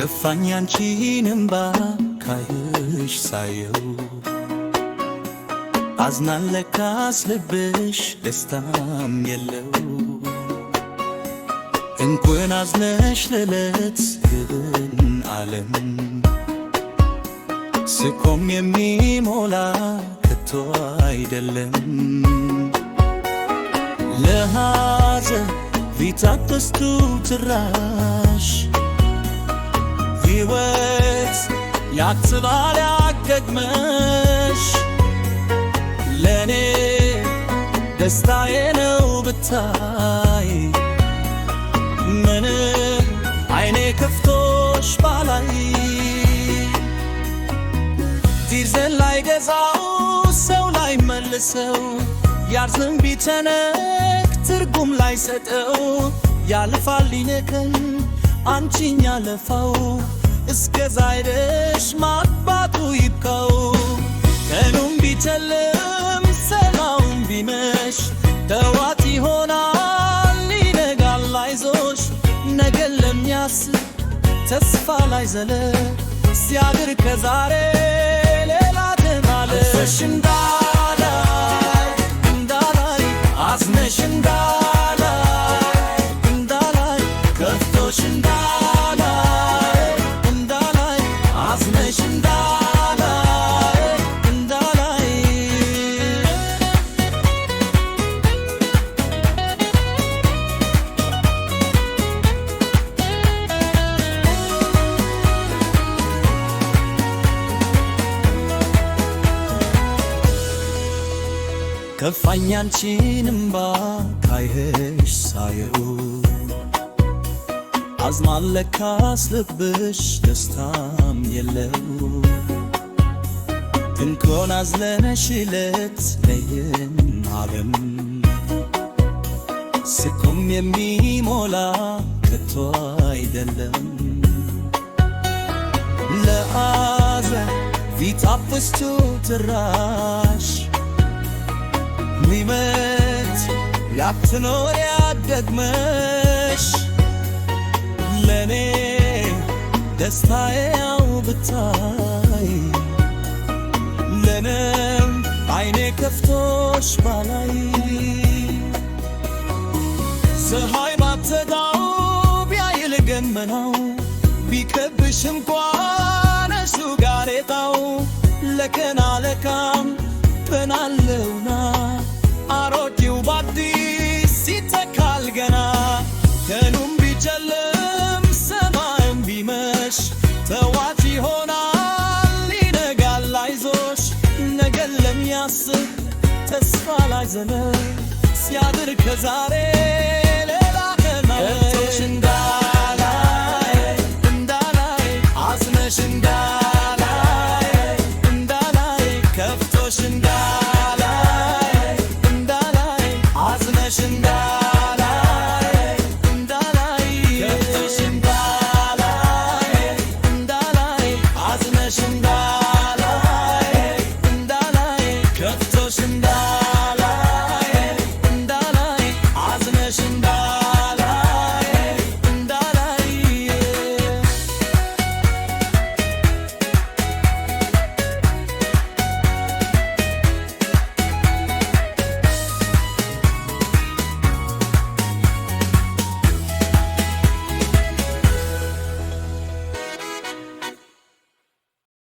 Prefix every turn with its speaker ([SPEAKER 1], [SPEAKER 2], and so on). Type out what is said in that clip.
[SPEAKER 1] ከፋኝ አንቺን እምባ ካይሽ ሳየው አዝናል ለካስ ልብሽ ደስታም የለው እንኳን አዝነሽ ለለት ግን ዓለም ስቆም የሚሞላ ከቶ አይደለም ለሐዘን ቢታበስቱ ትራሽ ሕይወት ያትባል ያገግመሽ ለኔ ደስታዬ ነው ብታይ ምንም አይኔ ከፍቶሽ ባላይ ዲርዘን ላይ ገዛው ሰው ላይ መልሰው ያርዝም ቢተነክ ትርጉም ላይ ሰጠው ያልፋል ይነከን አንቺን ያለፋው እስከዛ አይደሽ ማጥባቱ ይብቃው ቀኑም ቢጨልም ሰማውም ቢመሽ ጠዋት ይሆናል ይነጋል አይዞሽ ነገን ለሚያስብ ተስፋ ላይ ዘለ ሲያድር ከዛሬ ሌላ ተማለሽ እንዳላይ አዝነሽ እንዳላይ ከፍቶሽ እንዳላይ አዝነሽ እንዳላይ ከፋኝ አንቺን እምባ ካይሽ ሳየው አዝኗል ለካስ ልብሽ ደስታም የለው እንኳን አዝለነሽለት ለይን ዓለም ስቆም የሚሞላ ከቶ አይደለም ለሐዘን ቢታበስቱ ትራሽ ሚመት ያትኖር ያደግመሽ ለኔ ደስታዬ ያው ብታይ ለኔም አይኔ ከፍቶሽ ባላይ ፀሐይ ባትተጋው ቢያይል ገመናው ቢከብሽ እንኳን እሱ ጋሬጣው ለከና ለካም በናለውና አሮጌው ባዲስ ይተካል ገና ቀኑም ቢጨልም ሰማይም ቢመሽ ጠዋት ይሆናል ይነጋል አይዞሽ ነገን ለሚያስብ ተስፋ ላይ ዘለ ሲያድር ከዛሬ ሌላ ቀን ከፍቶሽ እንዳላይ አዝነሽ እንዳላይ ከፍቶሽ እንዳላይ አዝነሽ እንዳላይ ከፍቶሽ እንዳላይ አዝነሽ እንዳላይ ከፍቶሽ